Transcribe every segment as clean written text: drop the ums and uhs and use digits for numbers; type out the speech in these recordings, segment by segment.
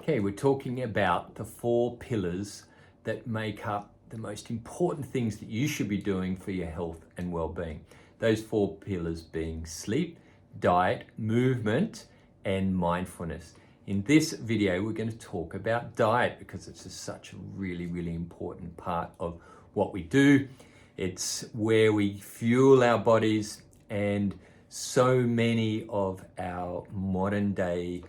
Okay, we're talking about the 4 pillars that make up the most important things that you should be doing for your health and well-being. Those 4 pillars being sleep, diet, movement, and mindfulness. In this video, we're going to talk about diet because it's such a really important part of what we do. It's where we fuel our bodies, and so many of our modern day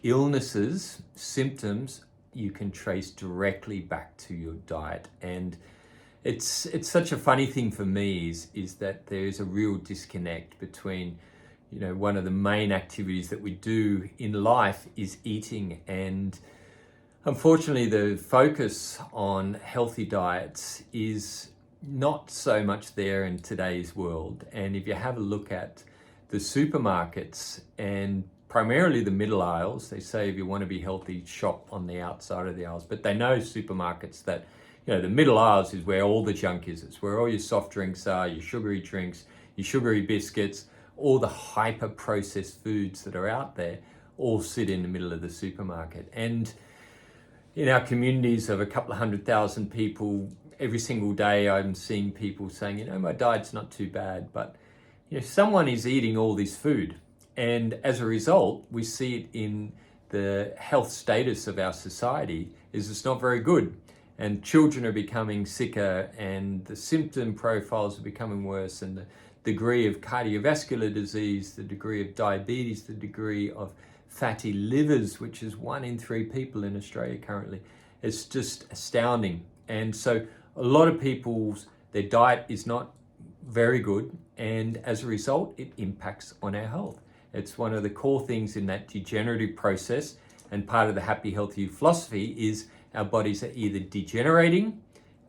illnesses, symptoms, you can trace directly back to your diet. And it's such a funny thing for me is that there's a real disconnect between, one of the main activities that we do in life is eating, and unfortunately the focus on healthy diets is not so much there in today's world. And if you have a look at the supermarkets and primarily the middle aisles, they say if you want to be healthy, shop on the outside of the aisles. But they know supermarkets that, the middle aisles is where all the junk is. It's where all your soft drinks are, your sugary drinks, your sugary biscuits, all the hyper processed foods that are out there all sit in the middle of the supermarket. And in our communities of a couple of 100,000 people, every single day I'm seeing people saying, my diet's not too bad, but someone is eating all this food. And as a result, we see it in the health status of our society is it's not very good. And children are becoming sicker, and the symptom profiles are becoming worse, and the degree of cardiovascular disease, the degree of diabetes, the degree of fatty livers, which is 1 in 3 people in Australia currently, it's just astounding. And so a lot of their diet is not very good, and as a result, it impacts on our health. It's one of the core things in that degenerative process, and part of the happy, healthy philosophy is our bodies are either degenerating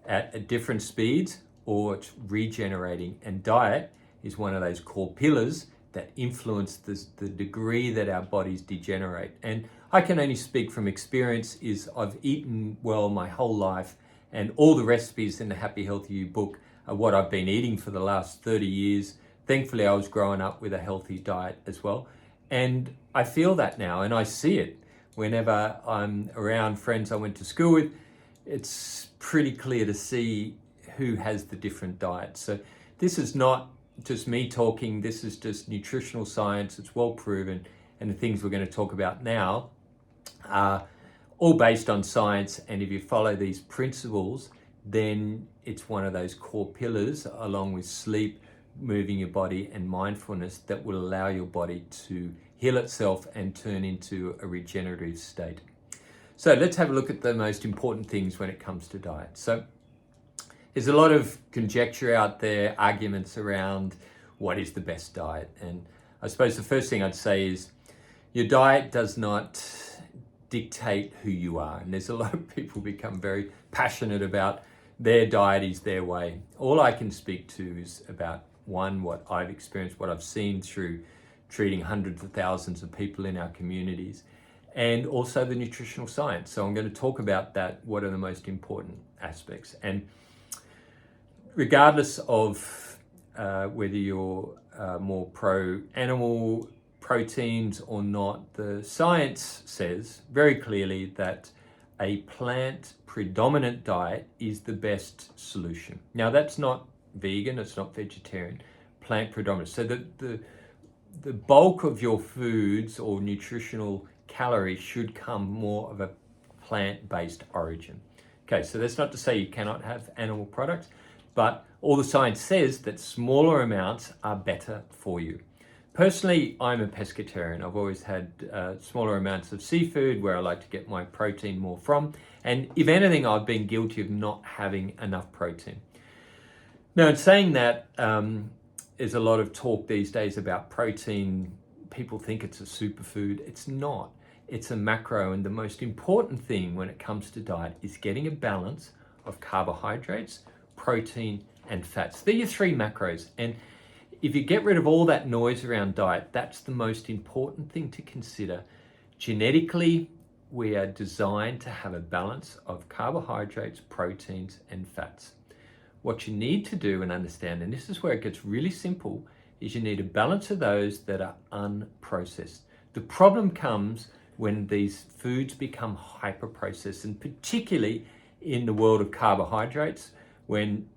at different speeds or it's regenerating, and diet is one of those core pillars that influence the degree that our bodies degenerate. And I can only speak from experience. I've eaten well my whole life, and all the recipes in the Happy Healthy You book are what I've been eating for the last 30 years. Thankfully, I was growing up with a healthy diet as well. And I feel that now, and I see it whenever I'm around friends I went to school with. It's pretty clear to see who has the different diets. So this is not just me talking, this is just nutritional science. It's well proven. And the things we're going to talk about now are all based on science. And if you follow these principles, then it's one of those core pillars, along with sleep, moving your body, and mindfulness, that will allow your body to heal itself and turn into a regenerative state. So let's have a look at the most important things when it comes to diet. So there's a lot of conjecture out there, arguments around what is the best diet. And I suppose the first thing I'd say is your diet does not dictate who you are. And there's a lot of people become very passionate about their diet is their way. All I can speak to is about, one, what I've experienced, what I've seen through treating hundreds of thousands of people in our communities, and also the nutritional science. So I'm going to talk about that, what are the most important aspects. And regardless of whether you're more pro-animal proteins or not, the science says very clearly that a plant predominant diet is the best solution. Now, that's not vegan, it's not vegetarian, plant predominant. So the bulk of your foods or nutritional calories should come more of a plant-based origin. Okay, so that's not to say you cannot have animal products, but all the science says that smaller amounts are better for you. Personally, I'm a pescatarian. I've always had smaller amounts of seafood where I like to get my protein more from. And if anything, I've been guilty of not having enough protein. Now, in saying that, there's a lot of talk these days about protein. People think it's a superfood. It's not. It's a macro. And the most important thing when it comes to diet is getting a balance of carbohydrates, protein, and fats. They're your 3 macros. And if you get rid of all that noise around diet, that's the most important thing to consider. Genetically, we are designed to have a balance of carbohydrates, proteins, and fats. What you need to do and understand, and this is where it gets really simple, is you need a balance of those that are unprocessed. The problem comes when these foods become hyper-processed, and particularly in the world of carbohydrates, when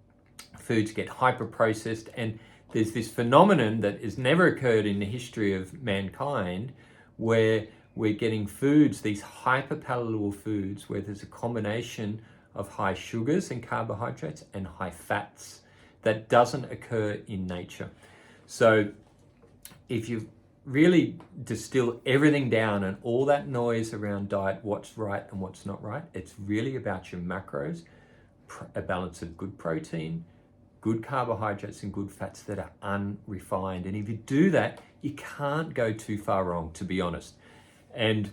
foods get hyper-processed. And there's this phenomenon that has never occurred in the history of mankind, where we're getting foods, these hyperpalatable foods, where there's a combination of high sugars and carbohydrates and high fats that doesn't occur in nature. So if you really distill everything down and all that noise around diet, what's right and what's not right, it's really about your macros, a balance of good protein, good carbohydrates and good fats that are unrefined. And if you do that, you can't go too far wrong, to be honest. And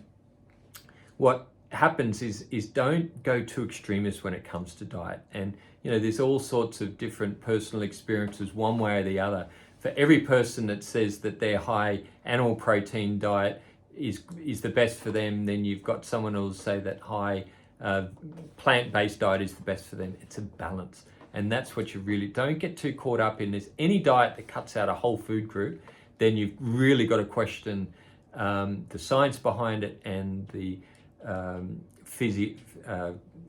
what happens is don't go too extremist when it comes to diet. And there's all sorts of different personal experiences one way or the other. For every person that says that their high animal protein diet is the best for them, then you've got someone who will say that high plant-based diet is the best for them. It's a balance. And that's what you really, don't get too caught up in this. Any diet that cuts out a whole food group, then you've really got to question the science behind it, and the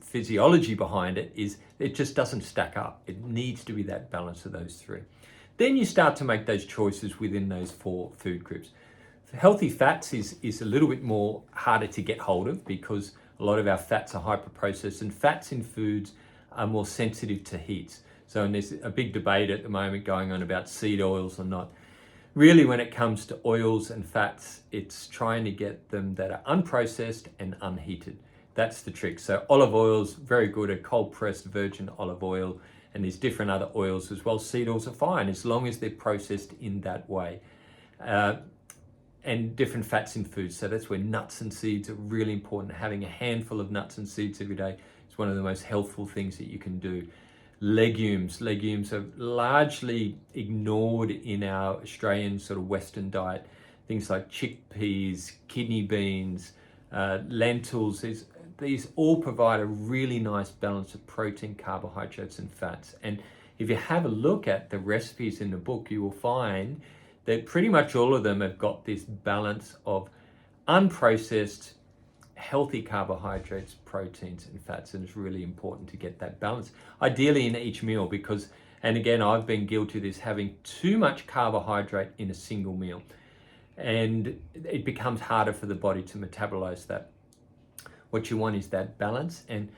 physiology behind it. It just doesn't stack up. It needs to be that balance of those three. Then you start to make those choices within those 4 food groups. Healthy fats is a little bit more harder to get hold of, because a lot of our fats are hyper-processed, and fats in foods are more sensitive to heats. So, and there's a big debate at the moment going on about seed oils or not. Really, when it comes to oils and fats, it's trying to get them that are unprocessed and unheated. That's the trick. So olive oil's very good, a cold pressed virgin olive oil, and there's different other oils as well. Seed oils are fine as long as they're processed in that way. And different fats in food. So that's where nuts and seeds are really important. Having a handful of nuts and seeds every day is one of the most healthful things that you can do. Legumes are largely ignored in our Australian sort of Western diet. Things like chickpeas, kidney beans, lentils, these all provide a really nice balance of protein, carbohydrates, and fats. And if you have a look at the recipes in the book, you will find that pretty much all of them have got this balance of unprocessed, healthy carbohydrates, proteins, and fats. And it's really important to get that balance, ideally in each meal, because, and again, I've been guilty of this, having too much carbohydrate in a single meal. And it becomes harder for the body to metabolize that. What you want is that balance. And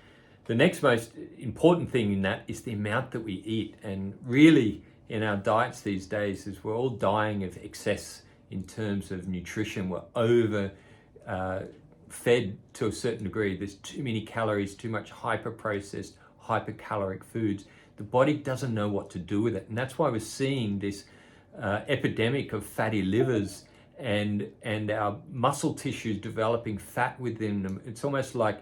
the next most important thing in that is the amount that we eat. And really, in our diets these days, is we're all dying of excess in terms of nutrition. We're over fed to a certain degree. There's too many calories, too much hyper-processed, hypercaloric foods. The body doesn't know what to do with it. And that's why we're seeing this epidemic of fatty livers and our muscle tissues developing fat within them. It's almost like,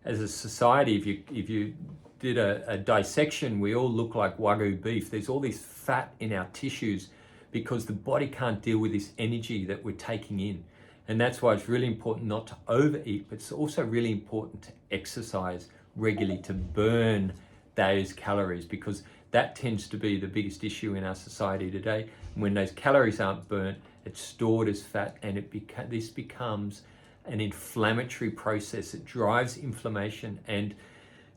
as a society, if you did a dissection, we all look like Wagyu beef. There's all this fat in our tissues because the body can't deal with this energy that we're taking in. And that's why it's really important not to overeat, but it's also really important to exercise regularly to burn those calories, because that tends to be the biggest issue in our society today. When those calories aren't burnt, it's stored as fat, and this becomes an inflammatory process. It drives inflammation, and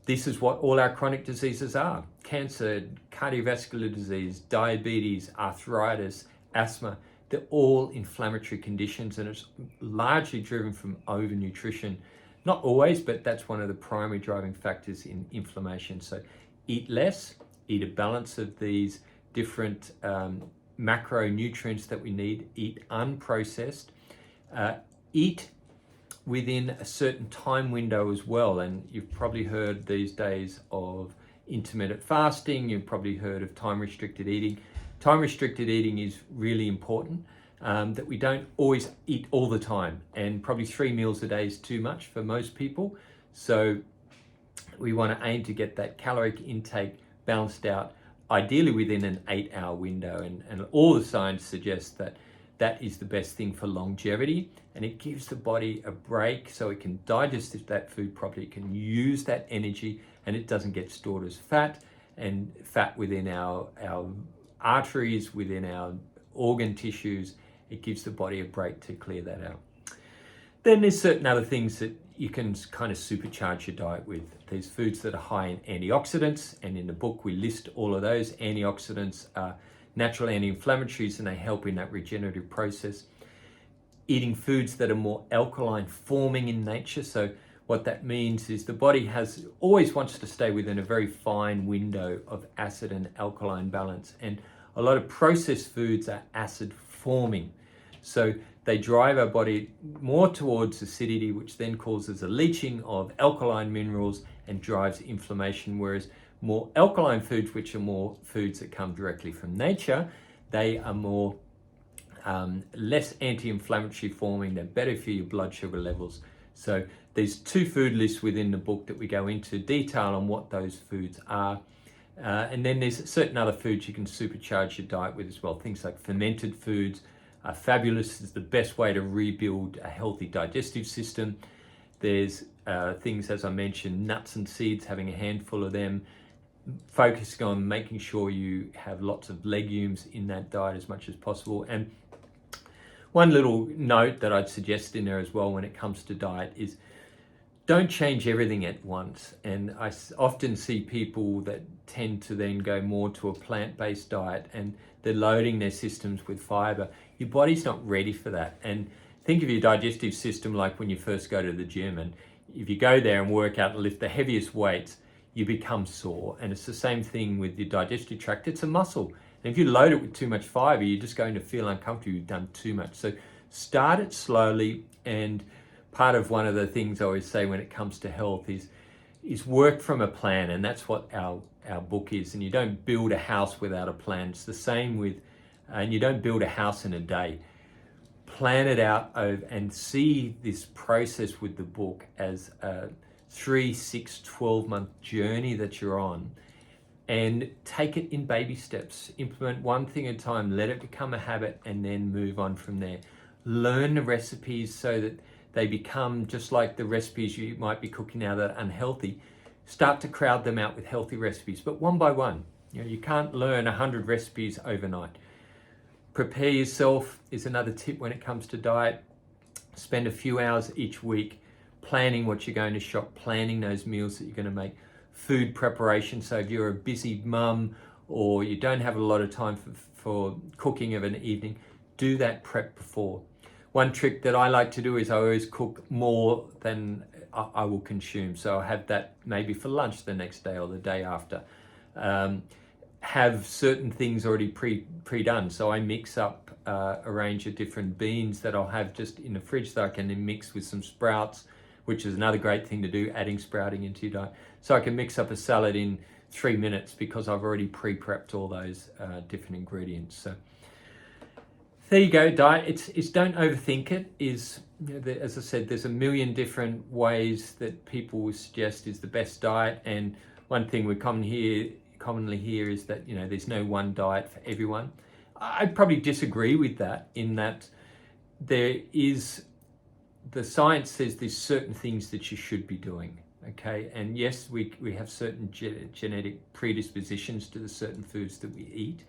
this is what all our chronic diseases are: cancer, cardiovascular disease, diabetes, arthritis, asthma. They're all inflammatory conditions, and it's largely driven from overnutrition. Not always, but that's one of the primary driving factors in inflammation. So eat less, eat a balance of these different macronutrients that we need, eat unprocessed, eat within a certain time window as well. And you've probably heard these days of intermittent fasting, you've probably heard of time-restricted eating. Time-restricted eating is really important, that we don't always eat all the time, and probably 3 meals a day is too much for most people. So we want to aim to get that caloric intake balanced out, ideally within an 8-hour window. And all the science suggests that that is the best thing for longevity, and it gives the body a break so it can digest that food properly, it can use that energy, and it doesn't get stored as fat, and fat within our arteries, within our organ tissues. It gives the body a break to clear that out. Then there's certain other things that you can kind of supercharge your diet with. There's foods that are high in antioxidants, and in the book we list all of those. Antioxidants are natural anti-inflammatories and they help in that regenerative process. Eating foods that are more alkaline forming in nature. So what that means is the body always wants to stay within a very fine window of acid and alkaline balance. And a lot of processed foods are acid forming. So they drive our body more towards acidity, which then causes a leaching of alkaline minerals and drives inflammation. Whereas more alkaline foods, which are more foods that come directly from nature, they are more less anti-inflammatory forming. They're better for your blood sugar levels. So there's 2 food lists within the book that we go into detail on what those foods are. And then there's certain other foods you can supercharge your diet with as well. Things like fermented foods are fabulous. It's the best way to rebuild a healthy digestive system. There's things, as I mentioned, nuts and seeds, having a handful of them, focusing on making sure you have lots of legumes in that diet as much as possible. And one little note that I'd suggest in there as well when it comes to diet is don't change everything at once. And I often see people that tend to then go more to a plant-based diet and they're loading their systems with fiber. Your body's not ready for that. And think of your digestive system like when you first go to the gym, and if you go there and work out and lift the heaviest weights, you become sore. And it's the same thing with your digestive tract. It's a muscle. And if you load it with too much fiber, you're just going to feel uncomfortable. You've done too much. So start it slowly. And part of one of the things I always say when it comes to health is work from a plan. And that's what our book is. And you don't build a house without a plan. It's the same with, and you don't build a house in a day. Plan it out and see this process with the book as a 3, 6, 12-month journey that you're on, and take it in baby steps. Implement one thing at a time, let it become a habit, and then move on from there. Learn the recipes so that they become just like the recipes you might be cooking now that are unhealthy. Start to crowd them out with healthy recipes, but one by one. You can't learn 100 recipes overnight. Prepare yourself is another tip when it comes to diet. Spend a few hours each week planning what you're going to shop, planning those meals that you're going to make, food preparation. So if you're a busy mum or you don't have a lot of time for cooking of an evening, do that prep before. One trick that I like to do is I always cook more than I will consume. So I have that maybe for lunch the next day or the day after. Have certain things already pre-done. So I mix up a range of different beans that I'll have just in the fridge that I can then mix with some sprouts, which is another great thing to do, adding sprouting into your diet. So I can mix up a salad in 3 minutes because I've already pre-prepped all those different ingredients. So there you go, diet. It's don't overthink it. As I said, there's a million different ways that people will suggest is the best diet. And one thing we commonly hear is that there's no one diet for everyone. I'd probably disagree with that, in that the science says there's certain things that you should be doing, okay? And yes, we have certain genetic predispositions to the certain foods that we eat,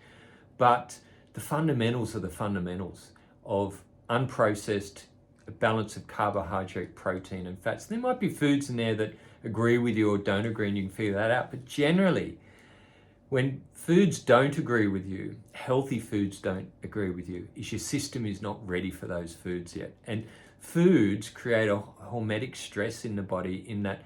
but the fundamentals are the fundamentals of unprocessed, a balance of carbohydrate, protein, and fats. There might be foods in there that agree with you or don't agree, and you can figure that out, but generally, when foods don't agree with you, healthy foods don't agree with you, is your system is not ready for those foods yet. And foods create a hormetic stress in the body, in that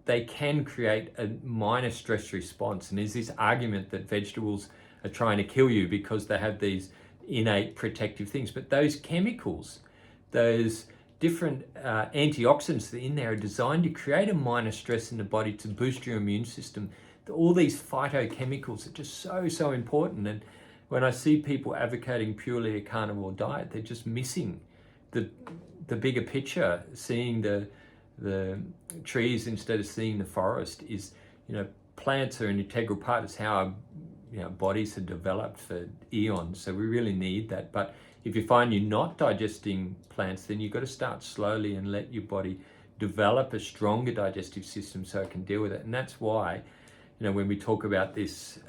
they can create a minor stress response. And there's this argument that vegetables are trying to kill you because they have these innate protective things. But those chemicals, those different antioxidants that are in there, are designed to create a minor stress in the body to boost your immune system. All these phytochemicals are just so important. And when I see people advocating purely a carnivore diet, they're just missing the bigger picture, seeing the trees instead of seeing the forest. Is plants are an integral part. It's how our bodies have developed for eons. So we really need that. But if you find you're not digesting plants, then you've got to start slowly and let your body develop a stronger digestive system so it can deal with it. And that's why when we talk about this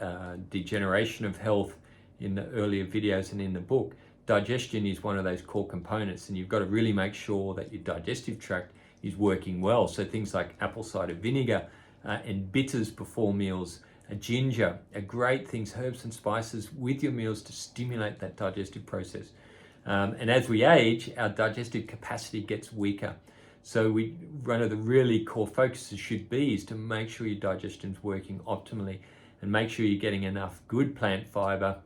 degeneration of health in the earlier videos and in the book, digestion is one of those core components, and you've got to really make sure that your digestive tract is working well. So things like apple cider vinegar and bitters before meals, ginger are great things, herbs and spices with your meals to stimulate that digestive process. And as we age, our digestive capacity gets weaker. So one of the really core focuses should be is to make sure your digestion's working optimally and make sure you're getting enough good plant fiber.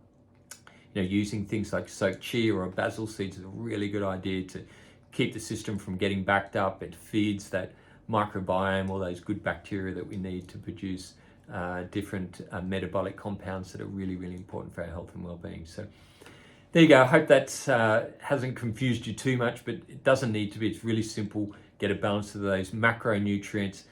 Using things like soaked chia or basil seeds is a really good idea to keep the system from getting backed up. It feeds that microbiome, all those good bacteria that we need to produce different metabolic compounds that are really, really important for our health and well-being. So there you go. I hope that hasn't confused you too much, but it doesn't need to be. It's really simple. Get a balance of those macronutrients